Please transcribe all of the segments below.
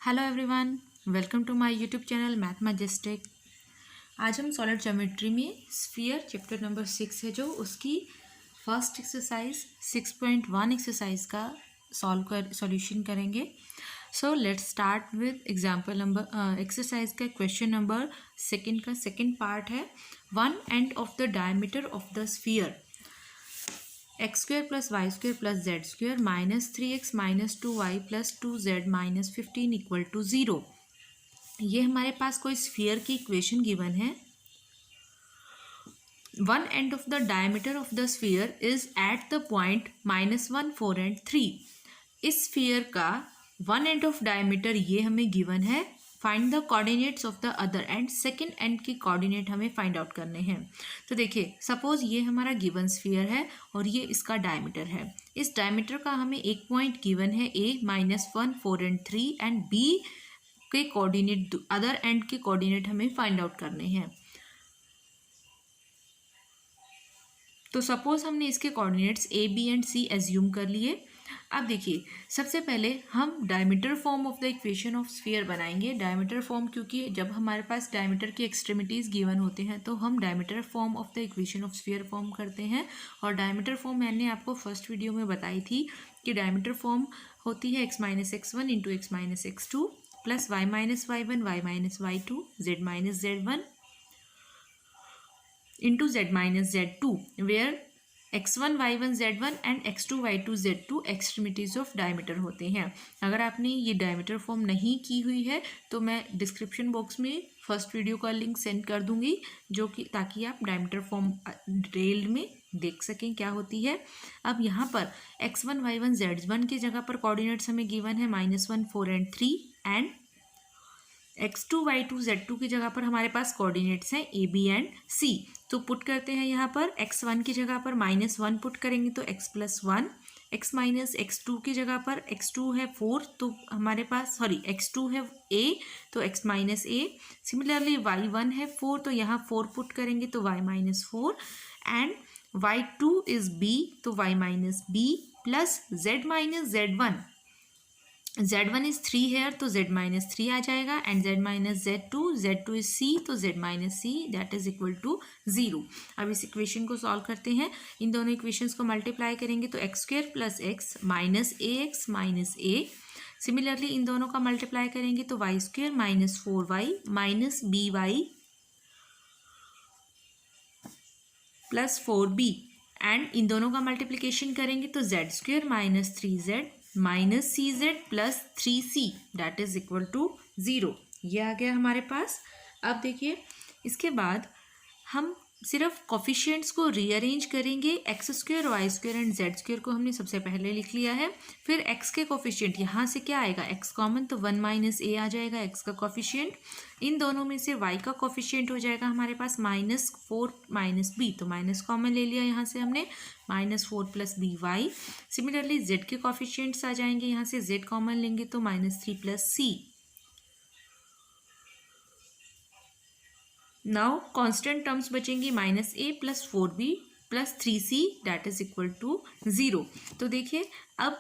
Hello everyone, welcome to my YouTube channel math majestic. आज हम solid geometry में sphere chapter number 6 है जो उसकी फर्स्ट एक्सरसाइज 6.1 एक्सरसाइज का सॉल्यूशन करेंगे। So let's start with example number exercise का क्वेश्चन नंबर सेकंड का सेकंड पार्ट है। One end of the diameter of the sphere x square plus y square plus z square minus 3x minus 2y plus 2z minus 15 equal to 0। ये हमारे पास कोई sphere की equation given है। One end of the diameter of the sphere is at the point -1, 4 and 3। इस sphere का one end of diameter ये हमें given है। Find the coordinates of the other and, second and की coordinate हमें find out करने हैं। तो देखिए, सपोज ये हमारा गिवन स्फीयर है और ये इसका डायमीटर है। इस डायमीटर का हमें एक पॉइंट गिवन है a -1, 4 एंड 3 एंड b के कोऑर्डिनेट, अदर एंड के कोऑर्डिनेट हमें फाइंड आउट करने हैं। तो सपोज हमने इसके coordinates a, b and c assume कर लिए। अब देखिए, सबसे पहले हम diameter form of the equation of sphere बनाएंगे। डायमीटर फॉर्म, क्योंकि जब हमारे पास डायमीटर की एक्सट्रीमिटीज़ गिवन होते हैं तो हम diameter form of the equation of sphere form करते हैं। और डायमीटर फॉर्म मैंने आपको फर्स्ट वीडियो में बताई थी कि डायमीटर फॉर्म होती है x-x1 into x-x2 plus y-y1 y-y2 z-z1 into z-z2 where x1 y1 z1 and x2 y2 z2 extremities of diameter होते हैं। अगर आपने ये डायमीटर फॉर्म नहीं की हुई है तो मैं डिस्क्रिप्शन बॉक्स में फर्स्ट वीडियो का लिंक सेंड कर दूंगी, जो कि ताकि आप डायमीटर फॉर्म डिटेल में देख सकें क्या होती है। अब यहाँ पर x1 y1 z1 की जगह पर कोऑर्डिनेट्स हमें गिवन है -1, 4 and 3 and x2 y2 z2 की जगह पर हमारे पास कोऑर्डिनेट्स हैं a, b एंड c। तो पुट करते हैं यहाँ पर x1 की जगह पर -1 पुट करेंगे तो x + 1, x माइनस x2 की जगह पर x2 है 4 तो हमारे पास x2 है a तो x minus a। Similarly y1 है 4 तो यहाँ 4 पुट करेंगे तो y minus 4 and y2 is b तो y minus b plus z minus z1। z1 is 3 here तो z माइनस 3 आ जाएगा and z minus z2 is c तो z minus c that is equal to 0। अब इस equation को solve करते हैं। इन दोनों इक्वेशंस को मल्टीप्लाई करेंगे तो x square plus x minus ax minus a। Similarly इन दोनों का मल्टीप्लाई करेंगे तो y square minus 4y minus by plus 4b and इन दोनों का मल्टीप्लिकेशन करेंगे तो z square minus 3z minus cz plus 3c that is equal to 0। ये आ गया हमारे पास। अब देखिए, इसके बाद हम सिर्फ कोफिशिएंट्स को रीअरेंज करेंगे। X square y square and z square को हमने सबसे पहले लिख लिया है। फिर एक्स के कोफिशिएंट, यहाँ से क्या आएगा, एक्स कॉमन तो 1 माइनस ए आ जाएगा एक्स का कोफिशिएंट। इन दोनों में से वाई का कोफिशिएंट हो जाएगा हमारे पास -4 माइनस बी, तो माइनस कॉमन ले लिया यहाँ से हमने, -4 plus B Y. Similarly Z के कोफिशिएंट्स आ जाएंगे, यहाँ से जेड कॉमन लेंगे तो -3 plus C. Now constant terms बचेंगी -a plus 4b plus 3c that is equal to 0। तो देखिए, अब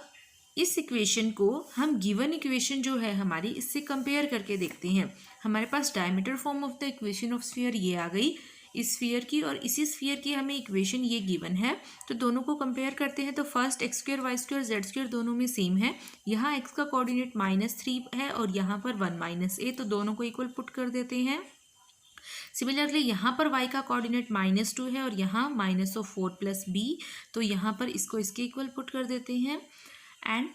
इस इक्वेशन को हम गिवन इक्वेशन जो है हमारी, इससे कंपेयर करके देखते हैं। हमारे पास diameter form of the equation of sphere ये आ गई इस स्फीयर की, और इसी स्फीयर की हमें इक्वेशन ये गिवन है। तो दोनों को कंपेयर करते हैं तो first x square y square z square दोनों में सेम है। यहाँ x का कोऑर्डिनेट -3 है और यहाँ पर 1 माइनस a, तो दोनों को इक्वल पुट कर देते हैं। सिमिलरली यहाँ पर y का कोऑर्डिनेट -2 है और यहाँ -4 प्लस b, तो यहाँ पर इसको इसके इक्वल पुट कर देते हैं एंड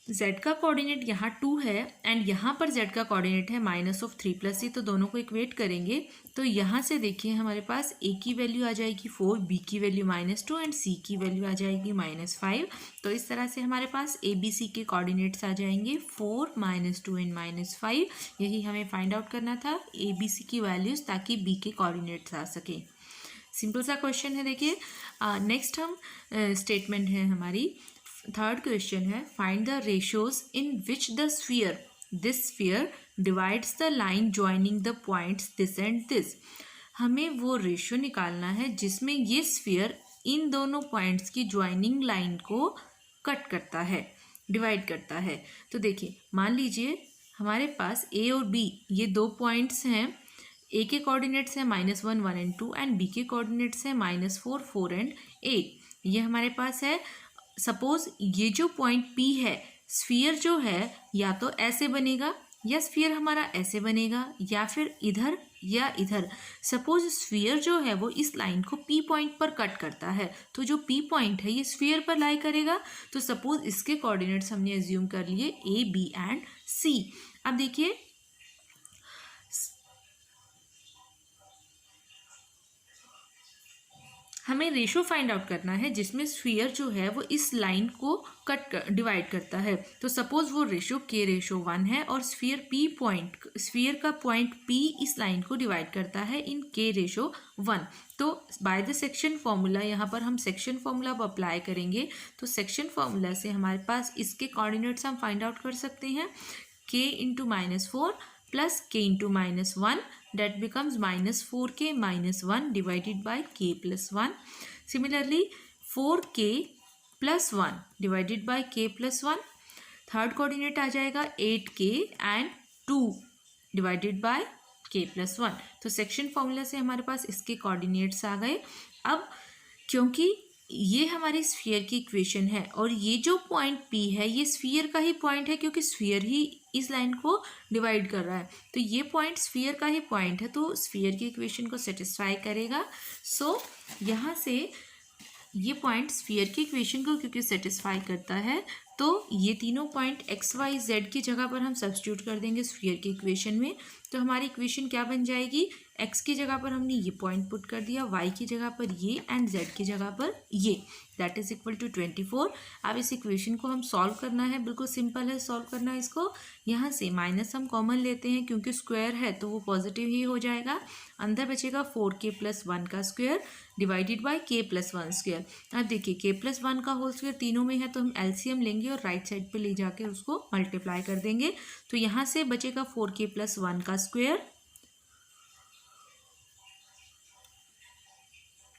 z का कोऑर्डिनेट यहाँ 2 है एंड यहाँ पर z का कोऑर्डिनेट है -3 प्लस c, तो दोनों को इक्वेट करेंगे तो यहाँ से देखिए हमारे पास a की वैल्यू आ जाएगी 4, b की वैल्यू -2 एंड c की वैल्यू आ जाएगी -5। तो इस तरह से हमारे पास a b c के कोऑर्डिनेट्स आ जाएंगे 4, -2 एंड -5। यही हमें फाइंड आउट करना था a b c की वैल्यूज़, ताकि b के कोऑर्डिनेट्स आ सके। सिंपल सा क्वेश्चन है। देखिए, नेक्स्ट हम स्टेटमेंट है हमारी, थर्ड क्वेश्चन है, find the ratios in which the sphere this sphere divides the line joining the points this and this. हमें वो रेशियो निकालना है जिसमें ये स्फीयर इन दोनों पॉइंट्स की ज्वाइनिंग लाइन को कट करता है। डिवाइड करता है। तो देखिए मान लीजिए हमारे पास ए और बी ये 2 पॉइंट्स हैं। ए के कोऑर्डिनेट्स हैं -1, 1 एंड 2 एंड बी के कोऑर्डिनेट्स हैं -4, 4 एंड 8। ये हमारे पास है। सपोज ये जो पॉइंट पी है, स्फीयर जो है या तो ऐसे बनेगा या स्फीयर हमारा ऐसे बनेगा या फिर इधर या इधर। सपोज स्फीयर जो है वो इस लाइन को पी पॉइंट पर कट करता है, तो जो पी पॉइंट है ये स्फीयर पर लाई करेगा। तो सपोज इसके कोऑर्डिनेट्स हमने एज्यूम कर लिए ए, बी एंड सी। अब देखिए हमें रेशो फाइंड आउट करना है जिसमें स्फीयर जो है वो इस लाइन को डिवाइड करता है। तो सपोज वो रेशो k/1 है और स्फीयर का पॉइंट P इस लाइन को डिवाइड करता है इन k/1। तो बाय द सेक्शन फॉर्मूला यहाँ पर हम सेक्शन फॉर्मूला अब अप्लाई करेंगे। तो सेक्शन फॉर्मूला से हमारे पास इसके कोऑर्डिनेट्स हम फाइंड आउट कर सकते हैं। k × -4 plus k × -1 that becomes -4k - 1 divided by k + 1. Similarly 4k + 1 divided by k + 1. Third coordinate आ जाएगा 8k and 2 divided by k + 1. तो सेक्शन फॉर्मूला से हमारे पास इसके कोऑर्डिनेट्स आ गए। अब क्योंकि ये हमारी स्फीयर की इक्वेशन है और ये जो पॉइंट P है ये स्फीयर का ही पॉइंट है, क्योंकि स्फीयर ही इस लाइन को डिवाइड कर रहा है। तो ये पॉइंट स्फीयर का ही पॉइंट है, तो स्फीयर की इक्वेशन को सेटिस्फाई करेगा। सो यहाँ से ये पॉइंट स्फीयर की इक्वेशन को क्योंकि सेटिस्फाई करता है, तो ये तीनों पॉइंट एक्स वाई जेड की जगह पर हम सब्स्टिट्यूट कर देंगे स्फीयर की इक्वेशन में। तो हमारी इक्वेशन क्या बन जाएगी, एक्स की जगह पर हमने ये पॉइंट पुट कर दिया, वाई की जगह पर ये एंड जेड की जगह पर ये, दैट इज इक्वल टू 24। अब इस इक्वेशन को हम सॉल्व करना है, बिल्कुल सिंपल है सॉल्व करना है इसको। यहाँ से माइनस हम कॉमन लेते हैं क्योंकि स्क्वायर है तो वो पॉजिटिव ही हो जाएगा। अंदर बचेगा 4k + 1 का square divided by k + 1 square. अब देखिए k + 1 का होल स्क्वायर तीनों में है तो हम एलसीएम लेंगे और राइट साइड पे ले जाके उसको मल्टीप्लाई कर देंगे। तो यहाँ से बचेगा 4k + 1 का स्क्वायर,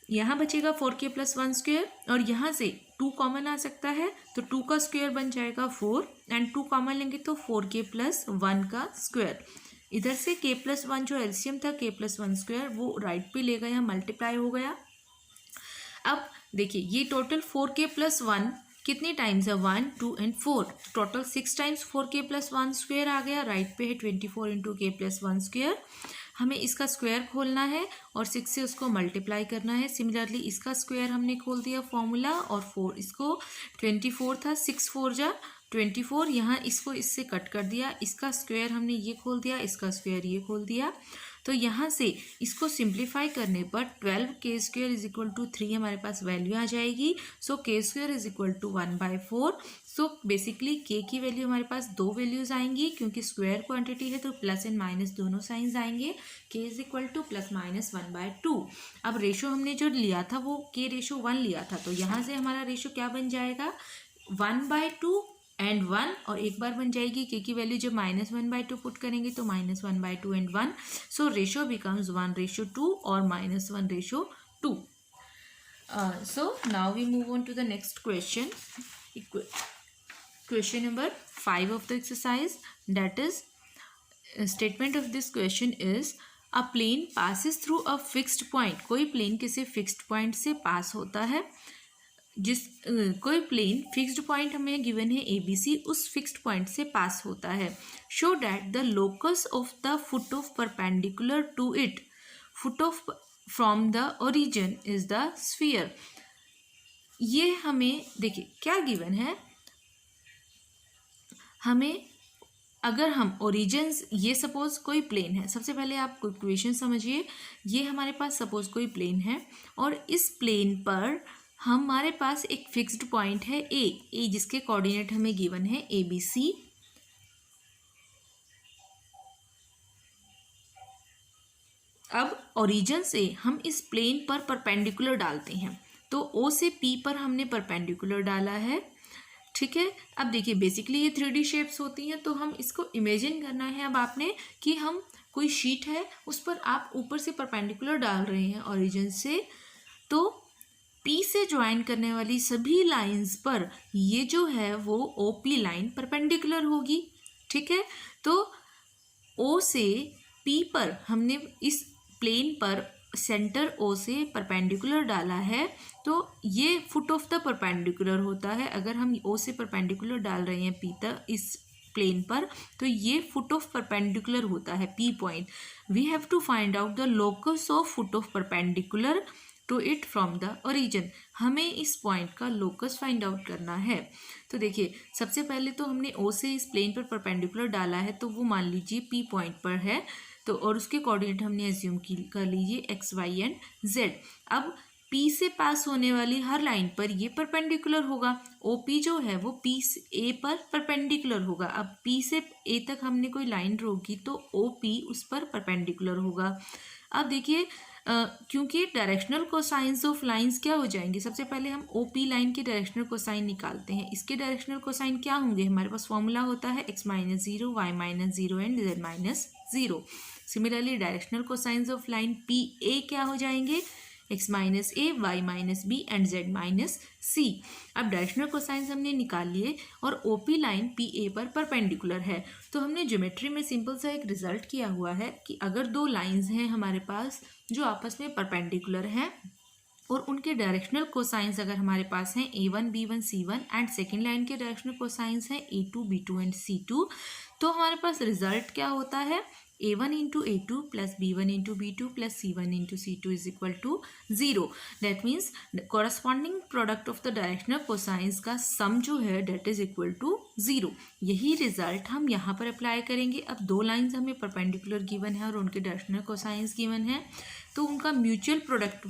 यहाँ बचेगा 4k + 1 स्क्वायर और यहाँ से 2 कॉमन आ सकता है तो 2 का स्क्वायर बन जाएगा 4 एंड 2 कॉमन लेंगे तो 4k + 1 का स्क्वायर। इधर से k + 1 जो एलसीएम था k + 1 स्क्वायर वो राइट पे ले गया, मल्टीप्लाई हो गया। अब देखिए ये टोटल 4k + 1 कितने टाइम्स है, 1, 2 and 4, total 6 times 4k + 1 square आ गया। राइट पे है 24 × k + 1 स्क्वायर। हमें इसका स्क्वायर खोलना है और 6 से उसको मल्टीप्लाई करना है। सिमिलरली इसका स्क्वायर हमने खोल दिया फॉर्मूला और 4 इसको 24 था, 6 4 जा 24, यहाँ इसको इससे कट कर दिया। इसका स्क्वायर हमने ये खोल दिया, इसका स्क्वायर ये खोल दिया। तो यहाँ से इसको सिंप्लीफाई करने पर 12k² = 3 हमारे पास वैल्यू आ जाएगी। सो k² = 1/4। सो बेसिकली k की वैल्यू हमारे पास 2 वैल्यूज़ आएंगी क्योंकि स्क्वायर क्वांटिटी है तो प्लस एंड माइनस दोनों साइंस आएंगे। k = ±1/2। अब रेशो हमने जो लिया था वो k/1 लिया था, तो यहाँ से हमारा रेशो क्या बन जाएगा, 1/2 एंड 1, और एक बार बन जाएगी k की वैल्यू जब -1/2 पुट करेंगे तो -1/2 एंड 1। सो रेशो बिकम्स 1/2 और -1/2। So now we move on to the next question. Question number 5 of the exercise, that is statement of this question is a plane passes through a fixed point. कोई plane किसी fixed point से pass होता है, कोई plane fixed point हमें given है ABC, उस fixed point से पास होता है। Show that the locus of the foot of perpendicular to it, foot of from the origin is the sphere. ये हमें देखिए क्या गिवन है, हमें अगर हम ओरिजिन्स, ये सपोज कोई प्लेन है, सबसे पहले आप इक्वेशन समझिए। ये हमारे पास सपोज कोई प्लेन है और इस प्लेन पर हमारे पास एक फिक्स्ड पॉइंट है ए जिसके कोऑर्डिनेट हमें गिवन है ABC। अब ओरिजिन से हम इस प्लेन पर परपेंडिकुलर डालते हैं, तो O से P पर हमने परपेंडिकुलर डाला है, ठीक है। अब देखिए बेसिकली ये 3D शेप्स होती हैं, तो हम इसको इमेजिन करना है अब आपने कि हम कोई शीट है उस पर आप ऊपर से परपेंडिकुलर डाल रहे हैं ओरिजिन से, तो पी से ज्वाइन करने वाली सभी लाइंस पर ये जो है वो ओपी लाइन परपेंडिकुलर होगी। ठीक है, तो ओ से पी पर हमने इस प्लेन पर सेंटर ओ से परपेंडिकुलर डाला है, तो ये फुट ऑफ द परपेंडिकुलर होता है। अगर हम ओ से परपेंडिकुलर डाल रहे हैं पी तक इस प्लेन पर, तो ये फुट ऑफ परपेंडिकुलर होता है P point. We have to find out the locus of foot of perpendicular to it from the origin. हमें इस पॉइंट का लोकस फाइंड आउट करना है। तो देखिए, सबसे पहले तो हमने ओ से इस प्लेन पर परपेंडिकुलर डाला है, तो वो मान लीजिए पी पॉइंट पर है, तो और उसके कोऑर्डिनेट हमने एज्यूम कर लीजिए एक्स वाई एंड जेड। अब पी से पास होने वाली हर लाइन पर ये परपेंडिकुलर होगा। ओ पी जो है वो पी से ए पर परपेंडिकुलर होगा। अब पी से ए तक हमने कोई लाइन ड्रॉ की तो ओ पी उस पर परपेंडिकुलर होगा। अब देखिए, क्योंकि डायरेक्शनल कोसाइंस ऑफ लाइंस क्या हो जाएंगे, सबसे पहले हम ओ पी लाइन के डायरेक्शनल कोसाइन निकालते हैं। इसके डायरेक्शनल कोसाइन क्या होंगे, हमारे पास फॉर्मूला होता है x minus zero, Y minus zero and z minus zero. Similarly directional cosines of line P A क्या हो जाएंगे, x minus A, Y minus B and z minus C. अब डायरेक्शनल कोसाइंस हमने निकाल लिए और O P line P A पर perpendicular है। तो हमने ज्योमेट्री में सिंपल सा एक रिजल्ट किया हुआ है कि अगर दो लाइंस हैं हमारे पास जो आपस में परपेंडिकुलर हैं और उनके डायरेक्शनल कोसाइंस अगर हमारे पास हैं a1 b1 c1 and second line के डायरेक्शनल कोसाइंस हैं a2 b2 एंड c2, तो हमारे पास रिजल्ट क्या होता है, a1 into a2 plus b1 into b2 plus c1 into c2 is equal to 0। That means corresponding product of the directional cosines का sum जो है डेट इज इक्वल टू 0। यही result हम यहाँ पर अप्लाई करेंगे। अब दो लाइंस हमें परपेंडिकुलर गिवन है और उनके डायरेक्शनल कोसाइंस गिवन है, तो उनका म्यूचुअल प्रोडक्ट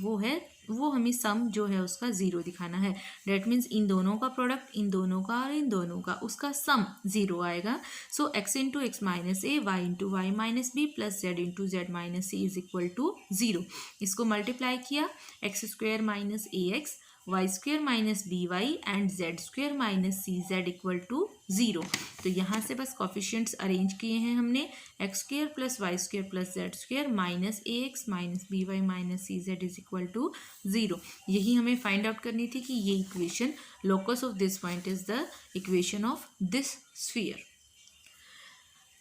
वो हमें सम जो है उसका 0 दिखाना है। डेट मीन्स इन दोनों का प्रोडक्ट, इन दोनों का और इन दोनों का, उसका सम 0 आएगा। So x into x minus A, y into y minus b plus z into z minus c is equal to 0। इसको मल्टीप्लाई किया, x square minus a x, y square minus b y and z square minus c z equal to 0। तो यहाँ से बस coefficients arrange किए हैं हमने, x square plus y square plus z square minus a x minus b y minus c z is equal to 0। यही हमें find out करनी थी कि ये equation, locus of this point is the equation of this sphere.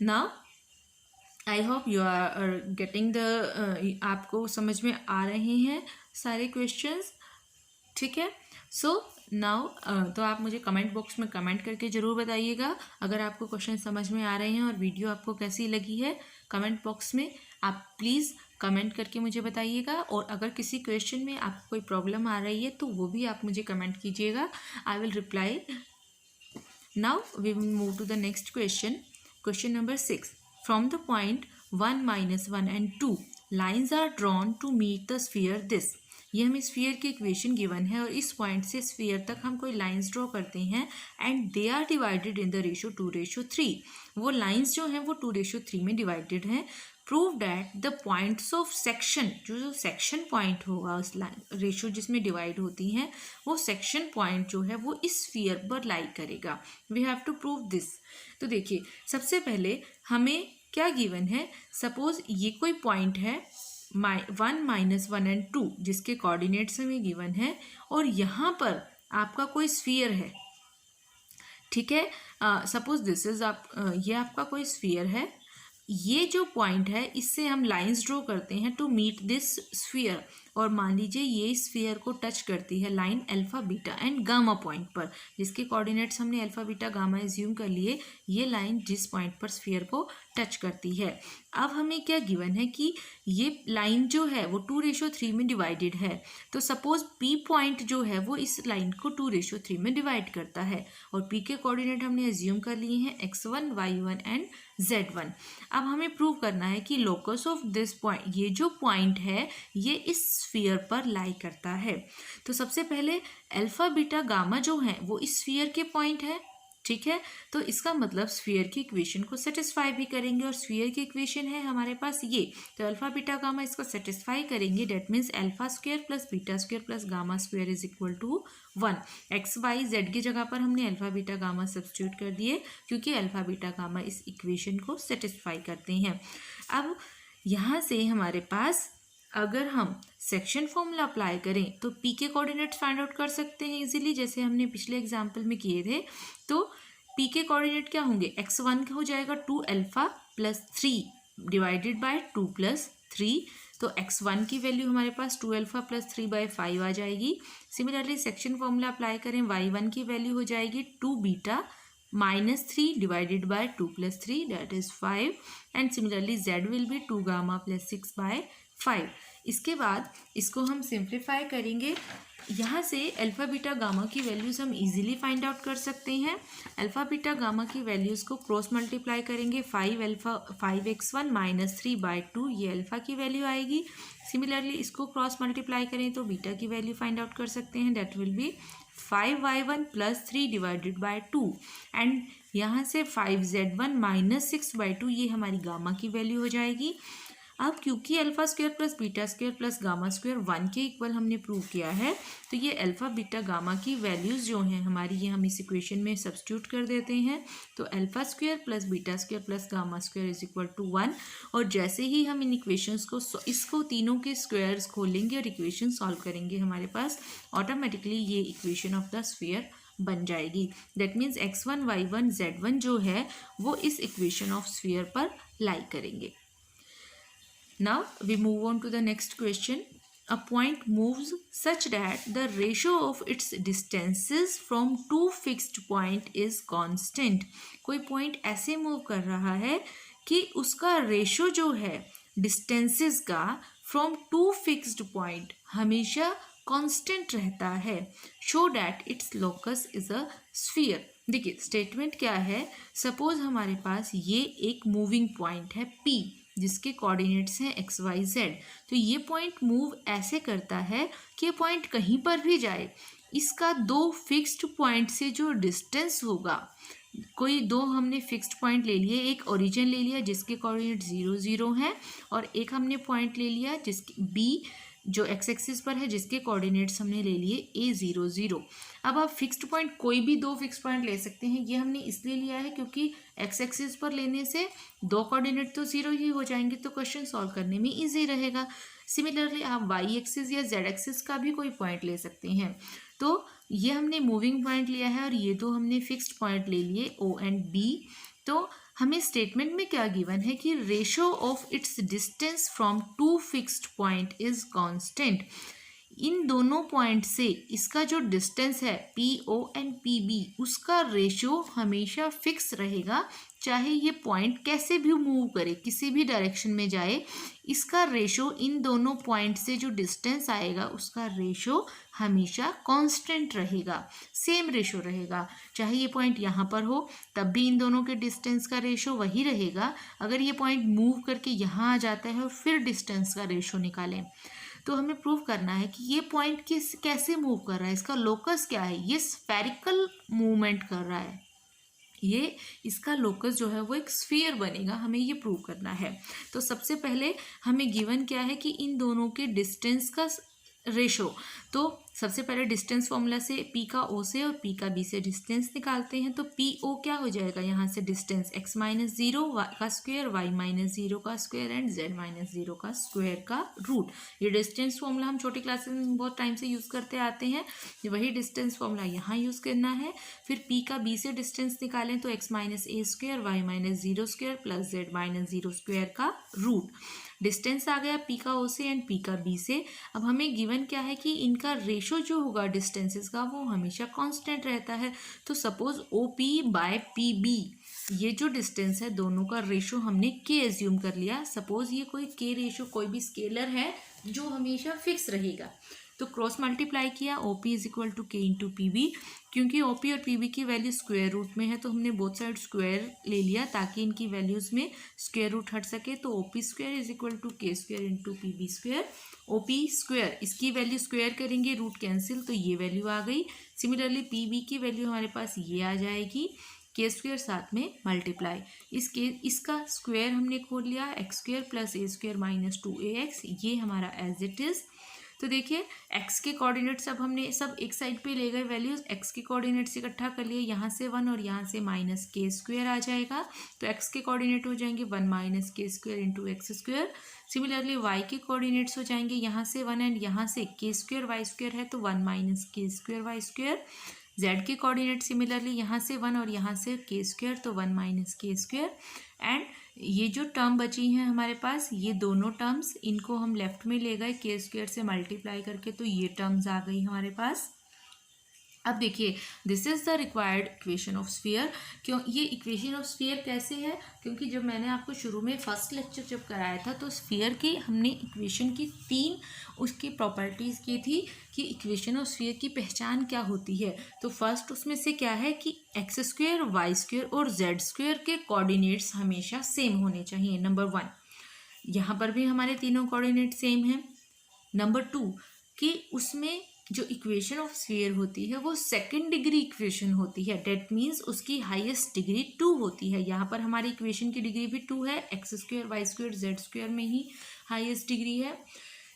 Now I hope you are getting the, आपको समझ में आ रहे हैं सारे क्वेश्चंस। ठीक है, सो नाउ तो आप मुझे कमेंट बॉक्स में कमेंट करके ज़रूर बताइएगा अगर आपको क्वेश्चन समझ में आ रहे हैं और वीडियो आपको कैसी लगी है। कमेंट बॉक्स में आप प्लीज़ कमेंट करके मुझे बताइएगा, और अगर किसी क्वेश्चन में आपको कोई प्रॉब्लम आ रही है तो वो भी आप मुझे कमेंट कीजिएगा, I will reply. Now we will move to the next question, question number 6। From the point 1 minus 1 and 2 lines are drawn to meet the sphere this. ये हमें स्फीयर की इक्वेशन गिवन है और इस पॉइंट से sphere तक हम कोई लाइंस ड्रॉ करते हैं and they are divided in the ratio 2:3। वो लाइंस जो हैं वो 2:3 में डिवाइडेड हैं। Prove that the points of section, जो सेक्शन पॉइंट होगा उस लाइन रेशो जिसमें डिवाइड होती हैं, वो सेक्शन पॉइंट जो है वो इस स्फीयर पर लाई करेगा। We have to prove this. तो देखिए, सबसे पहले हमें क्या गिवन है, सपोज ये कोई पॉइंट है 1 माइनस 1 एंड 2 जिसके कोऑर्डिनेट्स हमें गिवन है, और यहाँ पर आपका कोई स्फीयर है। ठीक है, सपोज दिस इज ये आपका कोई स्फीयर है। ये जो पॉइंट है इससे हम लाइंस ड्रॉ करते हैं टू मीट दिस स्फीयर, और मान लीजिए ये स्फीयर को टच करती है line alpha beta and gamma point पर, जिसके कोऑर्डिनेट्स हमने अल्फा बीटा गामा एज्यूम कर लिए। ये लाइन जिस पॉइंट पर स्फीयर को टच करती है। अब हमें क्या गिवन है कि ये लाइन जो है वो 2:3 में डिवाइडेड है। तो सपोज पी पॉइंट जो है वो इस लाइन को 2:3 में डिवाइड करता है, और पी के कोऑर्डिनेट हमने एज्यूम कर लिए हैं x1 y1 एंड z1। अब हमें प्रूव करना है कि लोकस ऑफ दिस पॉइंट, ये जो पॉइंट है ये इस स्फीयर पर लाई करता है। तो सबसे पहले अल्फा बीटा गामा जो है वो इस स्फीयर के पॉइंट है। ठीक है, तो इसका मतलब स्फीयर की इक्वेशन को सेटिस्फाई भी करेंगे, और स्फीयर की इक्वेशन है हमारे पास ये, तो अल्फा बीटा गामा इसको सेटिस्फाई करेंगे। That means alpha square plus beta square plus gamma square is equal to 1। X y z की जगह पर हमने अल्फा बीटा गामा सब्स्टिट्यूट कर दिए, क्योंकि अल्फा बीटा गामा इस इक्वेशन को सेटिस्फाई करते हैं। अब यहाँ से हमारे पास अगर हम सेक्शन फॉर्मूला अप्लाई करें तो पी के कोऑर्डिनेट्स फाइंड आउट कर सकते हैं इजीली, जैसे हमने पिछले एग्जाम्पल में किए थे। तो पी के कोऑर्डिनेट क्या होंगे, x1 हो जाएगा 2 alpha plus 3 divided by 2 plus 3। तो x1 की वैल्यू हमारे पास 2 अल्फा प्लस 3/5 आ जाएगी। सिमिलरली सेक्शन फॉर्मूला अप्लाई करें, y1 की वैल्यू हो जाएगी 2 beta minus 3 divided by 2 plus 3 that is 5 and similarly z will be 2 gamma plus 6/5। इसके बाद इसको हम सिंप्लीफाई करेंगे, यहाँ से अल्फ़ा बीटा गामा की वैल्यूज़ हम इजीली फाइंड आउट कर सकते हैं। अल्फ़ा बीटा गामा की वैल्यूज़ को क्रॉस मल्टीप्लाई करेंगे, 5x1 माइनस 3/2 ये अल्फ़ा की वैल्यू आएगी। सिमिलरली इसको क्रॉस मल्टीप्लाई करें तो बीटा की वैल्यू फाइंड आउट कर सकते हैं, that will be 5y1 plus 3 divided by 2 and यहाँ से 5z1 माइनस 6/2 ये हमारी गामा की वैल्यू हो जाएगी। अब क्योंकि alpha square plus beta square plus gamma square 1 के इक्वल हमने प्रूव किया है, तो ये अल्फा बीटा गामा की वैल्यूज़ जो हैं हमारी, ये हम इस इक्वेशन में सब्स्टिट्यूट कर देते हैं। तो alpha square plus beta square plus gamma square is equal to 1। और जैसे ही हम इन इक्वेशंस को इसको तीनों के स्क्वायर्स खोलेंगे और इक्वेशन सॉल्व करेंगे, हमारे पास ऑटोमेटिकली ये इक्वेशन ऑफ द स्फीयर बन जाएगी। That means x1 y1 z1 जो है वो इस इक्वेशन ऑफ स्फीयर पर लाई करेंगे। Now we move on to the next question. A point moves such that the ratio of its distances from two fixed point is constant. कोई point ऐसे move कर रहा है कि उसका रेशो जो है distances का from two fixed point हमेशा constant रहता है। Show that its locus is a sphere. देखिए स्टेटमेंट क्या है, सपोज हमारे पास ये एक मूविंग पॉइंट है P जिसके कोऑर्डिनेट्स हैं एक्स वाई जेड। तो ये पॉइंट मूव ऐसे करता है कि ये पॉइंट कहीं पर भी जाए, इसका दो फिक्स्ड पॉइंट से जो डिस्टेंस होगा, कोई दो हमने फिक्स्ड पॉइंट ले लिए, एक ओरिजिन ले लिया जिसके कोऑर्डिनेट 0 0 हैं और एक हमने पॉइंट ले लिया जिसके बी जो एक्स एक्सिस पर है जिसके कोऑर्डिनेट्स हमने ले लिए a0 0। अब आप फिक्स्ड पॉइंट कोई भी दो फिक्स्ड पॉइंट ले सकते हैं, ये हमने इसलिए लिया है क्योंकि एक्स एक्सिस पर लेने से दो कोऑर्डिनेट तो 0 ही हो जाएंगे, तो क्वेश्चन सॉल्व करने में इजी रहेगा। सिमिलरली आप वाई एक्सिस या जेड एक्सिस का भी कोई पॉइंट ले सकते हैं। तो ये हमने मूविंग पॉइंट लिया है और ये दो हमने फिक्स्ड पॉइंट ले लिए ओ एंड बी। तो हमें स्टेटमेंट में क्या गिवन है कि ratio of its distance from two fixed point is constant. इन दोनों पॉइंट से इसका जो डिस्टेंस है P O and P B, उसका रेशो हमेशा फिक्स रहेगा, चाहे ये पॉइंट कैसे भी मूव करे, किसी भी डायरेक्शन में जाए, इसका रेशो इन दोनों पॉइंट से जो डिस्टेंस आएगा उसका रेशो हमेशा कांस्टेंट रहेगा, सेम रेशो रहेगा। चाहे ये पॉइंट यहाँ पर हो तब भी इन दोनों के डिस्टेंस का रेशो वही रहेगा। अगर ये पॉइंट मूव करके यहाँ आ जाता है और फिर डिस्टेंस का रेशो निकालें, तो हमें प्रूव करना है कि ये पॉइंट कैसे मूव कर रहा है, इसका लोकस क्या है, ये स्फेरिकल मूवमेंट कर रहा है, ये इसका लोकस जो है वो एक स्फीयर बनेगा, हमें ये प्रूव करना है। तो सबसे पहले हमें गिवन क्या है कि इन दोनों के डिस्टेंस का रेशो, तो सबसे पहले डिस्टेंस फॉर्मूला से पी का ओ से और पी का बी से डिस्टेंस निकालते हैं। तो पी ओ क्या हो जाएगा, यहाँ से डिस्टेंस x माइनस 0 का स्क्वायर, y माइनस 0 का स्क्वायर एंड z माइनस 0 का स्क्वायर का रूट। ये डिस्टेंस फॉर्मूला हम छोटी क्लासेस में बहुत टाइम से यूज़ करते आते हैं, वही डिस्टेंस फॉर्मूला यहाँ यूज़ करना है। फिर p का b से डिस्टेंस निकालें तो x minus a square, y minus 0 square plus z minus 0 square का रूट। डिस्टेंस आ गया पी का ओ से एंड पी का बी से। अब हमें गिवन क्या है कि इनका रेशो जो होगा डिस्टेंसेस का वो हमेशा कांस्टेंट रहता है। तो suppose O P by P B, ये जो डिस्टेंस है दोनों का रेशो हमने के एज्यूम कर लिया। सपोज ये कोई के रेशो कोई भी स्केलर है जो हमेशा फिक्स रहेगा, तो क्रॉस मल्टीप्लाई किया, O P is equal to k into P B. क्योंकि ओ पी और पी बी की वैल्यू स्क्वायर रूट में है तो हमने बोथ साइड स्क्वायर ले लिया ताकि इनकी वैल्यूज़ में स्क्वायर रूट हट सके। तो O P square is equal to K square into P B square. O P square इसकी वैल्यू स्क्वायर करेंगे, रूट कैंसिल, तो ये वैल्यू आ गई। सिमिलरली पी बी की वैल्यू हमारे पास ये आ जाएगी, के स्क्वायर साथ में मल्टीप्लाई, इसका स्क्वायर हमने खोल लिया, एक्स स्क्वायर प्लस ए स्क्वायर माइनस 2ax, ये हमारा एज इट इज़। तो देखिए एक्स के कोऑर्डिनेट्स अब हमने सब एक साइड पे ले गए वैल्यूज, एक्स के कोऑर्डिनेट्स इकट्ठा कर लिए, यहाँ से 1 और यहाँ से माइनस के स्क्वायर आ जाएगा। तो एक्स के कोऑर्डिनेट हो जाएंगे 1 minus k square into x square. Similarly y के कोऑर्डिनेट्स हो जाएंगे यहाँ से 1 एंड यहाँ से के स्क्वायर वाई स्क्वायर है तो 1 minus k square y square. Z के कोऑर्डिनेट सिमिलरली यहाँ से 1 और यहाँ से के स्क्वायर तो 1 माइनस के स्क्वायर। एंड ये जो टर्म बची हैं हमारे पास, ये दोनों टर्म्स इनको हम लेफ्ट में ले गए के स्क्वायर से मल्टीप्लाई करके, तो ये टर्म्स आ गई हमारे पास। अब देखिए this is the required equation of sphere. क्यों ये इक्वेशन ऑफ स्फीयर कैसे है, क्योंकि जब मैंने आपको शुरू में फर्स्ट लेक्चर जब कराया था तो स्फीयर की हमने इक्वेशन की 3 उसकी प्रॉपर्टीज़ की थी कि इक्वेशन ऑफ स्फीयर की पहचान क्या होती है। तो फर्स्ट उसमें से क्या है कि एक्स स्क्वायर वाई स्क्वायर और जेड स्क्वायर के कोऑर्डिनेट्स हमेशा सेम होने चाहिए, नंबर 1। यहाँ पर भी हमारे तीनों कोऑर्डिनेट सेम हैं। नंबर 2 कि उसमें जो इक्वेशन ऑफ स्फीयर होती है वो सेकंड डिग्री इक्वेशन होती है, डेट मीन्स उसकी हाईएस्ट डिग्री 2 होती है। यहाँ पर हमारी इक्वेशन की डिग्री भी 2 है, x square y square z square में ही हाईएस्ट डिग्री है।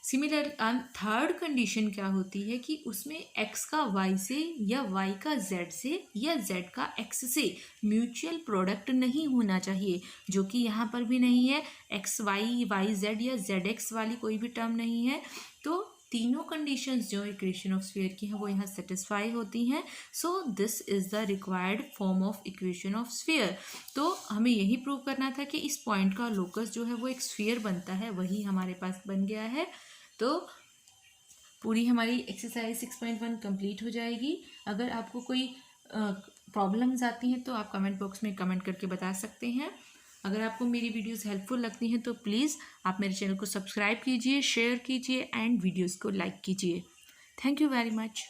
सिमिलर थर्ड कंडीशन क्या होती है कि उसमें x का y से या y का z से या z का x से म्यूचुअल प्रोडक्ट नहीं होना चाहिए, जो कि यहाँ पर भी नहीं है। एक्स वाई वाई जेड या जेड एक्स वाली कोई भी टर्म नहीं है। तो तीनों कंडीशंस जो इक्वेशन ऑफ स्फीयर की हैं वो यहाँ सेटिस्फाई होती हैं। So this is the required form of equation of sphere. तो हमें यही प्रूव करना था कि इस पॉइंट का लोकस जो है वो एक स्फीयर बनता है, वही हमारे पास बन गया है। तो पूरी हमारी एक्सरसाइज 6.1 कंप्लीट हो जाएगी। अगर आपको कोई प्रॉब्लम्स आती हैं तो आप कमेंट बॉक्स में कमेंट करके बता सकते हैं। अगर आपको मेरी वीडियोस हेल्पफुल लगती हैं तो प्लीज़ आप मेरे चैनल को सब्सक्राइब कीजिए, शेयर कीजिए एंड वीडियोस को लाइक कीजिए। Thank you very much.